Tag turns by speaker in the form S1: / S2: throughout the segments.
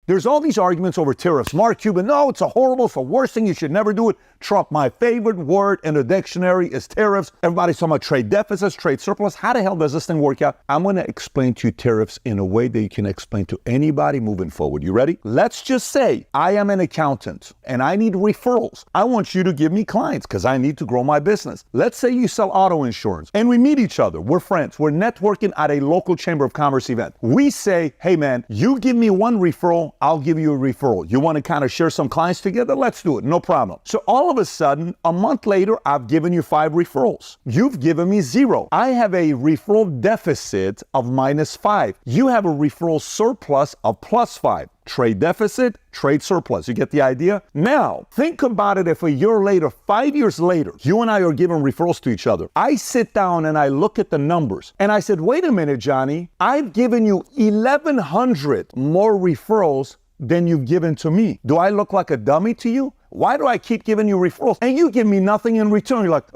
S1: There's all these arguments over tariffs. Mark Cuban, no, it's it's the worst thing. You should never do it. Trump, my favorite word in the dictionary is tariffs. Everybody's talking about trade deficits, trade surplus. How the hell does this thing work out? I'm going to explain to you tariffs in a way that you can explain to anybody moving forward. You ready? Let's just say I am an accountant and I need referrals. I want you to give me clients because I need to grow my business. Let's say you sell auto insurance and we meet each other. We're friends. We're networking at a local Chamber of Commerce event. We say, hey man, you give me one referral, I'll give you a referral. You want to kind of share some clients together? Let's do it. No problem. So all of a sudden, a month later, I've given you 5 referrals. You've given me 0. I have a referral deficit of -5. You have a referral surplus of +5. Trade deficit, trade surplus. You get the idea? Now, think about it if a year later, 5 years later, you and I are giving referrals to each other. I sit down and I look at the numbers and I said, wait a minute, Johnny, I've given you 1,100 more referrals than you've given to me. Do I look like a dummy to you? Why do I keep giving you referrals and you give me nothing in return? You're like,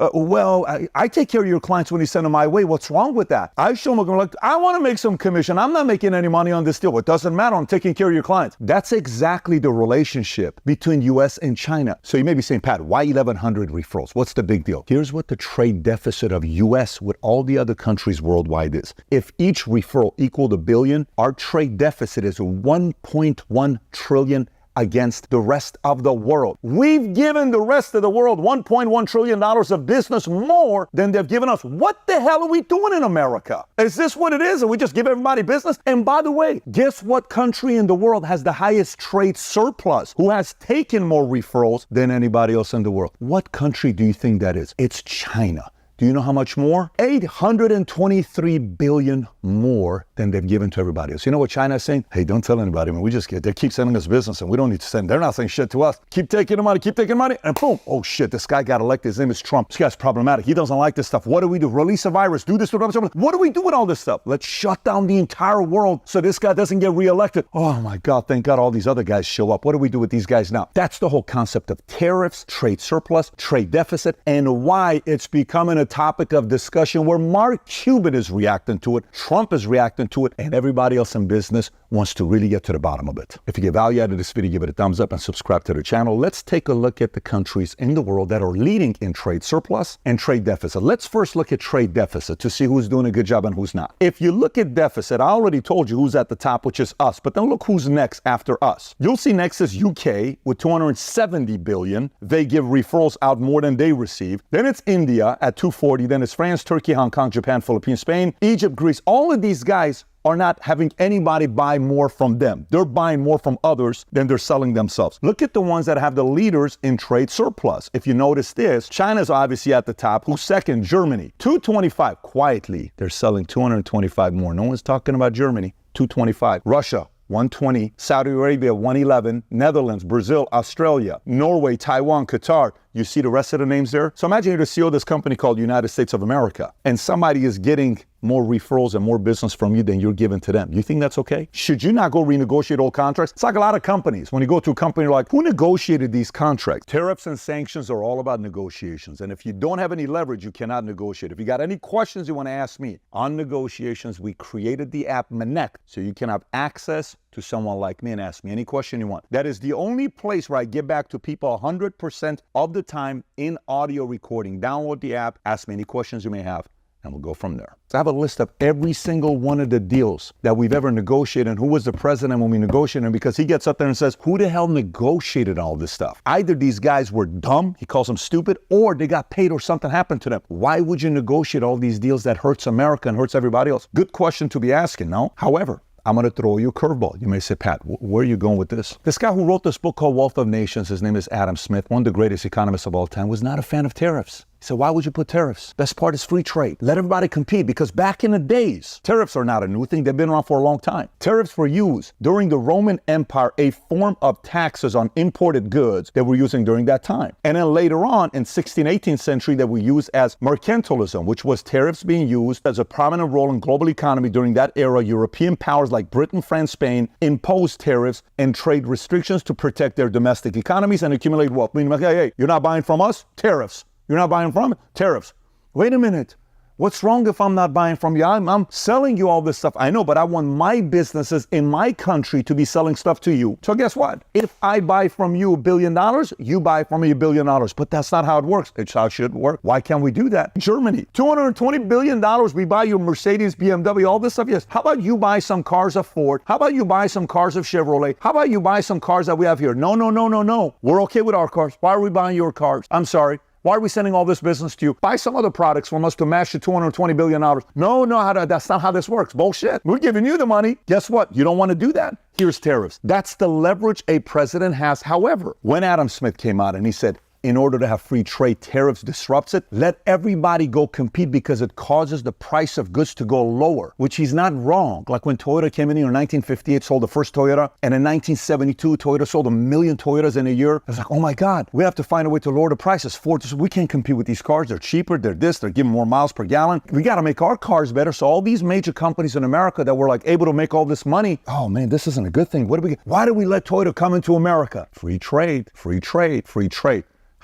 S1: I take care of your clients when you send them my way. What's wrong with that? I show them, like, I want to make some commission. I'm not making any money on this deal. It doesn't matter. I'm taking care of your clients. That's exactly the relationship between U.S. and China. So you may be saying, Pat, why 1,100 referrals? What's the big deal? Here's what the trade deficit of U.S. with all the other countries worldwide is. If each referral equaled $1 billion, our trade deficit is 1.1 trillion against the rest of the world. We've given the rest of the world $1.1 trillion of business more than they've given us. What the hell are we doing in America? Is this what it is? And we just give everybody business? And by the way, guess what country in the world has the highest trade surplus, who has taken more referrals than anybody else in the world? What country do you think that is? It's China. Do you know how much more? 823 billion more than they've given to everybody else. You know what China is saying? Hey, don't tell anybody, man. They keep sending us business and we don't need to send. They're not saying shit to us. Keep taking the money, and boom. Oh shit, this guy got elected. His name is Trump. This guy's problematic. He doesn't like this stuff. What do we do? Release a virus, do this, what do we do with all this stuff? Let's shut down the entire world so this guy doesn't get reelected. Oh my God, thank God all these other guys show up. What do we do with these guys now? That's the whole concept of tariffs, trade surplus, trade deficit, and why it's becoming a topic of discussion where Mark Cuban is reacting to it, Trump is reacting to it, and everybody else in business wants to really get to the bottom of it. If you get value out of this video, give it a thumbs up and subscribe to the channel. Let's take a look at the countries in the world that are leading in trade surplus and trade deficit. Let's first look at trade deficit to see who's doing a good job and who's not. If you look at deficit, I already told you who's at the top, which is us, but then look who's next after us. You'll see next is UK with 270 billion. They give referrals out more than they receive. Then it's India at 240. Then it's France, Turkey, Hong Kong, Japan, Philippines, Spain, Egypt, Greece. All of these guys are not having anybody buy more from them. They're buying more from others than they're selling themselves. Look at the ones that have the leaders in trade surplus. If you notice this, China's obviously at the top. Who's second? Germany. 225. Quietly, they're selling 225 more. No one's talking about Germany. 225. Russia. 120, Saudi Arabia, 111, Netherlands, Brazil, Australia, Norway, Taiwan, Qatar. You see the rest of the names there? So imagine you're the CEO of this company called United States of America, and somebody is getting more referrals and more business from you than you're giving to them. You think that's okay? Should you not go renegotiate old contracts? It's like a lot of companies. When you go to a company, you're like, who negotiated these contracts? Tariffs and sanctions are all about negotiations. And if you don't have any leverage, you cannot negotiate. If you got any questions you want to ask me on negotiations, we created the app Connect so you can have access to someone like me and ask me any question you want. That is the only place where I get back to people 100% of the time in audio recording. Download the app, ask me any questions you may have, and we'll go from there. So I have a list of every single one of the deals that we've ever negotiated and who was the president when we negotiated them, because he gets up there and says, who the hell negotiated all this stuff? Either these guys were dumb, he calls them stupid, or they got paid or something happened to them. Why would you negotiate all these deals that hurts America and hurts everybody else? Good question to be asking, no? However, I'm going to throw you a curveball. You may say, Pat, where are you going with this? This guy who wrote this book called Wealth of Nations, his name is Adam Smith, one of the greatest economists of all time, was not a fan of tariffs. So why would you put tariffs? Best part is free trade. Let everybody compete, because back in the days, tariffs are not a new thing. They've been around for a long time. Tariffs were used during the Roman Empire, a form of taxes on imported goods that were using during that time. And then later on in 16th, 18th century, that we used as mercantilism, which was tariffs being used as a prominent role in global economy during that era. European powers like Britain, France, Spain imposed tariffs and trade restrictions to protect their domestic economies and accumulate wealth. Meaning, hey, you're not buying from us? Tariffs. You're not buying from it? Tariffs. Wait a minute. What's wrong if I'm not buying from you? I'm selling you all this stuff. I know, but I want my businesses in my country to be selling stuff to you. So guess what? If I buy from you $1 billion, you buy from me $1 billion. But that's not how it works. It's how it should work. Why can't we do that? Germany, $220 billion. We buy you Mercedes, BMW, all this stuff. Yes. How about you buy some cars of Ford? How about you buy some cars of Chevrolet? How about you buy some cars that we have here? No. We're okay with our cars. Why are we buying your cars? I'm sorry. Why are we sending all this business to you? Buy some other products from us to match the $220 billion. No, that's not how this works. Bullshit. We're giving you the money. Guess what? You don't want to do that? Here's tariffs. That's the leverage a president has. However, when Adam Smith came out and he said, in order to have free trade, tariffs disrupts it. Let everybody go compete because it causes the price of goods to go lower, which he's not wrong. Like when Toyota came in here in 1958, sold the first Toyota, and in 1972, Toyota sold 1 million Toyotas in a year. It's like, oh my God, we have to find a way to lower the prices. Ford, we can't compete with these cars. They're cheaper, they're giving more miles per gallon. We got to make our cars better. So all these major companies in America that were like able to make all this money, oh man, this isn't a good thing. Why do we let Toyota come into America? Free trade.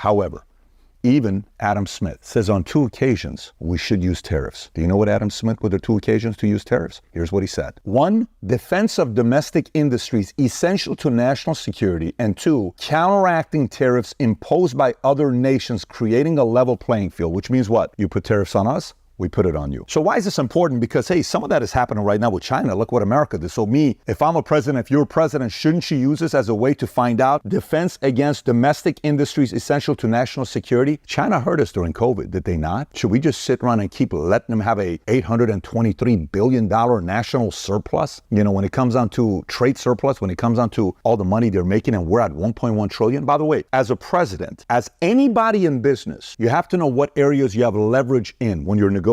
S1: However, even Adam Smith says on 2 occasions we should use tariffs. Do you know what Adam Smith were the 2 occasions to use tariffs? Here's what he said. 1, defense of domestic industries essential to national security. And 2, counteracting tariffs imposed by other nations, creating a level playing field, which means what? You put tariffs on us, we put it on you. So why is this important? Because, hey, some of that is happening right now with China. Look what America did. So if I'm a president, if you're a president, shouldn't you use this as a way to find out defense against domestic industries essential to national security? China hurt us during COVID, did they not? Should we just sit around and keep letting them have a $823 billion national surplus? You know, when it comes down to trade surplus, when it comes down to all the money they're making, and we're at 1.1 trillion. By the way, as a president, as anybody in business, you have to know what areas you have leverage in when you're negotiating.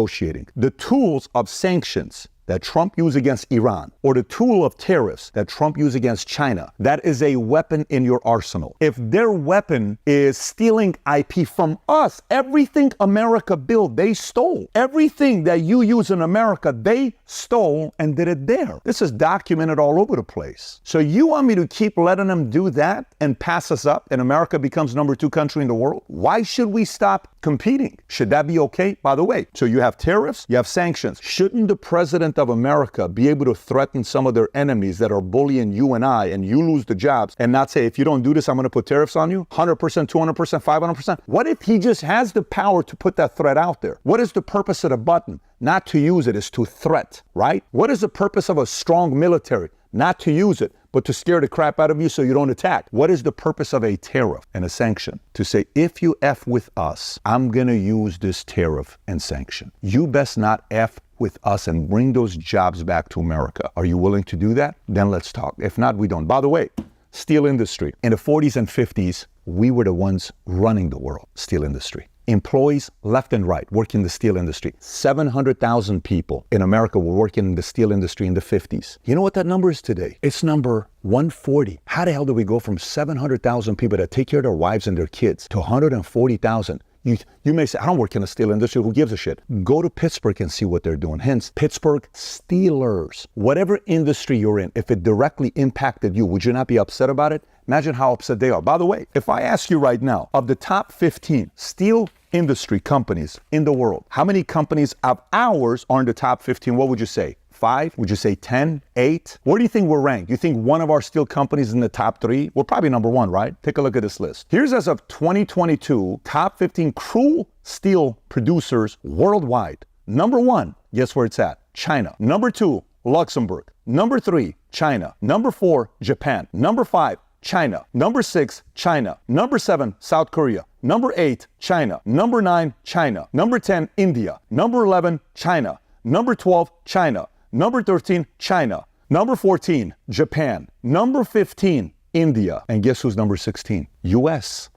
S1: The tools of sanctions that Trump used against Iran, or the tool of tariffs that Trump used against China, that is a weapon in your arsenal. If their weapon is stealing IP from us, everything America built, they stole. Everything that you use in America, they stole and did it there. This is documented all over the place. So you want me to keep letting them do that and pass us up, and America becomes number 2 country in the world? Why should we stop competing? Should that be okay? By the way, so you have tariffs, you have sanctions. Shouldn't the president of America be able to threaten some of their enemies that are bullying you and I, and you lose the jobs, and not say, if you don't do this, I'm going to put tariffs on you? 100%, 200%, 500%. What if he just has the power to put that threat out there? What is the purpose of the button? Not to use it, is to threat, right? What is the purpose of a strong military? Not to use it, but to scare the crap out of you so you don't attack. What is the purpose of a tariff and a sanction? To say, if you F with us, I'm going to use this tariff and sanction. You best not F with us and bring those jobs back to America. Are you willing to do that? Then let's talk. If not, we don't. By the way, steel industry. In the 40s and 50s, we were the ones running the world, steel industry. Employees left and right work in the steel industry. 700,000 people in America were working in the steel industry in the 50s. You know what that number is today? It's number 140. How the hell do we go from 700,000 people that take care of their wives and their kids to 140,000? You may say, I don't work in the steel industry. Who gives a shit? Go to Pittsburgh and see what they're doing. Hence, Pittsburgh Steelers. Whatever industry you're in, if it directly impacted you, would you not be upset about it? Imagine how upset they are. By the way, if I ask you right now, of the top 15 steel industry companies in the world, how many companies of ours are in the top 15? What would you say? 5? Would you say 10? 8? Where do you think we're ranked? You think one of our steel companies is in the top 3? We're probably number 1, right? Take a look at this list. Here's, as of 2022, top 15 crude steel producers worldwide. Number 1, guess where it's at? China. Number 2, Luxembourg. Number 3, China. Number 4, Japan. Number 5, China. Number 6, China. Number 7, South Korea. Number 8, China. Number 9, China. Number 10, India. Number 11, China. Number 12, China. Number 13, China. Number 14, Japan. Number 15, India. And guess who's number 16? US.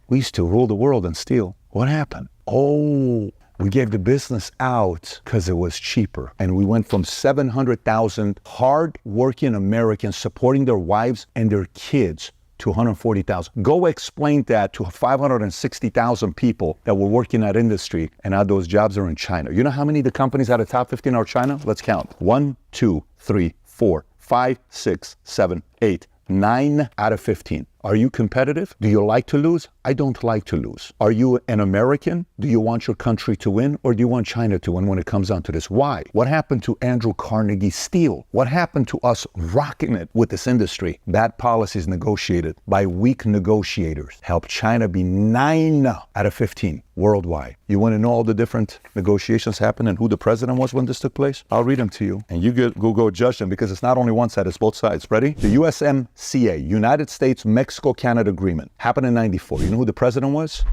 S1: We used to rule the world in steel. What happened? Oh, we gave the business out because it was cheaper. And we went from 700,000 hard-working Americans supporting their wives and their kids to 140,000. Go explain that to 560,000 people that were working in that industry, and now those jobs are in China. You know how many of the companies out of top 15 are China? Let's count. 1, 2, 3, 4, 5, 6, 7, 8, 9 out of 15. Are you competitive? Do you like to lose? I don't like to lose. Are you an American? Do you want your country to win, or do you want China to win when it comes down to this? Why? What happened to Andrew Carnegie's steel? What happened to us rocking it with this industry? Bad policies negotiated by weak negotiators helped China be 9 out of 15 worldwide. You want to know all the different negotiations happened and who the president was when this took place? I'll read them to you, and you go judge them, because it's not only one side, it's both sides. Ready? The USMCA, United States-Mexico-Canada Agreement, happened in 94. You know who the president was?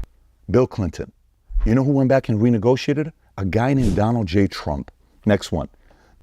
S1: Bill Clinton. You know who went back and renegotiated? A guy named Donald J. Trump. Next one.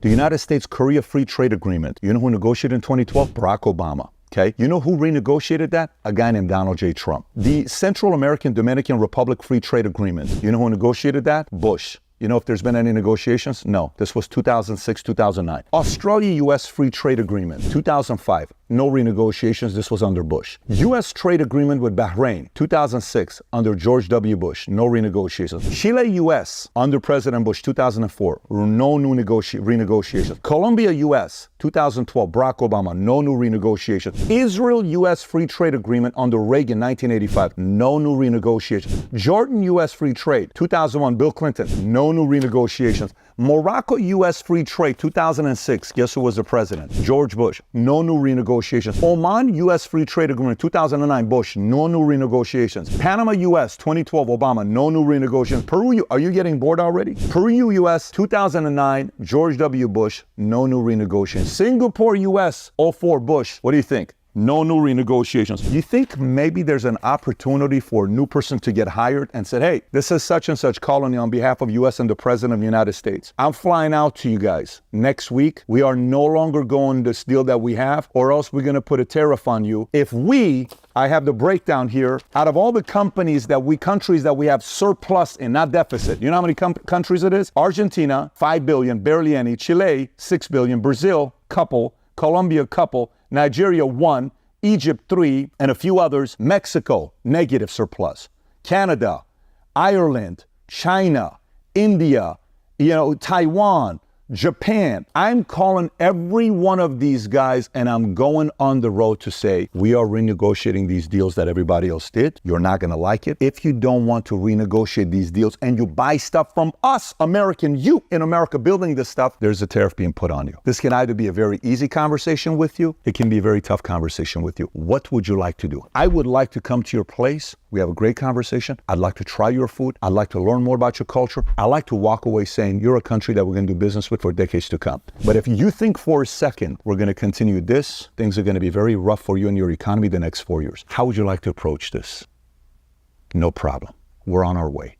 S1: The United States-Korea Free Trade Agreement. You know who negotiated in 2012? Barack Obama. Okay. You know who renegotiated that? A guy named Donald J. Trump. The Central American Dominican Republic Free Trade Agreement. You know who negotiated that? Bush. You know if there's been any negotiations? No. This was 2006, 2009. Australia-U.S. Free Trade Agreement, 2005. No renegotiations. This was under Bush. U.S. trade agreement with Bahrain, 2006, under George W. Bush. No renegotiations. Chile-U.S. under President Bush, 2004. No new renegotiations. Colombia-U.S., 2012, Barack Obama. No new renegotiations. Israel-U.S. Free Trade Agreement under Reagan, 1985. No new renegotiations. Jordan-U.S. Free Trade, 2001, Bill Clinton. No new renegotiations. Morocco-U.S. Free Trade, 2006. Guess who was the president? George Bush. No new renegotiations. Oman-U.S. Free Trade Agreement, 2009. Bush. No new renegotiations. Panama-U.S. 2012. Obama. No new renegotiations. Peru, are you getting bored already? Peru-U.S. 2009. George W. Bush. No new renegotiations. Singapore-U.S. 04. Bush. What do you think? No new renegotiations. You think maybe there's an opportunity for a new person to get hired and said, hey, this is such and such colony on behalf of U.S. and the President of the United States. I'm flying out to you guys next week. We are no longer going this deal that we have, or else we're going to put a tariff on you. I have the breakdown here. Out of all the countries that we have surplus in, not deficit. You know how many countries it is? Argentina, 5 billion, barely any. Chile, 6 billion. Brazil, couple. Colombia, couple. Nigeria, 1. Egypt, 3. And a few others. Mexico, negative surplus. Canada, Ireland, China, India, Taiwan, Japan. I'm calling every one of these guys, and I'm going on the road to say, we are renegotiating these deals that everybody else did. You're not going to like it. If you don't want to renegotiate these deals and you buy stuff from us, you in America building this stuff, there's a tariff being put on you. This can either be a very easy conversation with you. It can be a very tough conversation with you. What would you like to do? I would like to come to your place. We have a great conversation. I'd like to try your food. I'd like to learn more about your culture. I'd like to walk away saying you're a country that we're going to do business with for decades to come. But if you think for a second we're going to continue this, things are going to be very rough for you and your economy the next 4 years. How would you like to approach this? No problem. We're on our way.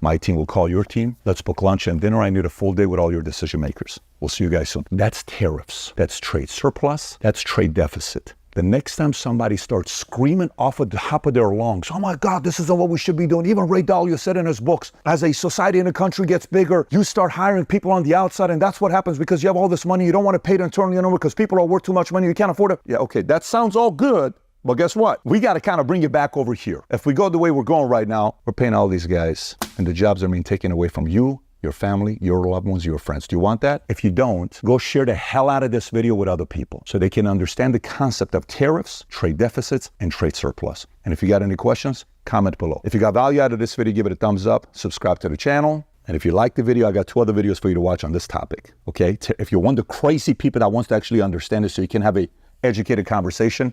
S1: My team will call your team. Let's book lunch and dinner. I need a full day with all your decision makers. We'll see you guys soon. That's tariffs. That's trade surplus. That's trade deficit. The next time somebody starts screaming off at the top of their lungs, oh my God, this isn't what we should be doing. Even Ray Dalio said in his books, as a society in a country gets bigger, you start hiring people on the outside, and that's what happens because you have all this money. You don't want to pay it internally anymore because people are worth too much money. You can't afford it. Yeah, okay, that sounds all good. But guess what? We got to kind of bring it back over here. If we go the way we're going right now, we're paying all these guys, and the jobs are being taken away from you, your family, your loved ones, your friends. Do you want that? If you don't, go share the hell out of this video with other people so they can understand the concept of tariffs, trade deficits, and trade surplus. And if you got any questions, comment below. If you got value out of this video, give it a thumbs up, subscribe to the channel. And if you like the video, I got 2 other videos for you to watch on this topic, okay? If you're one of the crazy people that wants to actually understand it so you can have a educated conversation,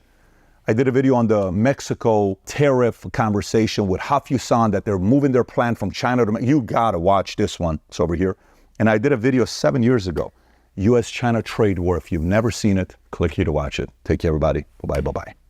S1: I did a video on the Mexico tariff conversation with Hafyusan that they're moving their plant from China to Mexico. You gotta watch this one. It's over here. And I did a video 7 years ago, U.S.-China trade war. If you've never seen it, click here to watch it. Take care, everybody. Bye-bye, bye-bye.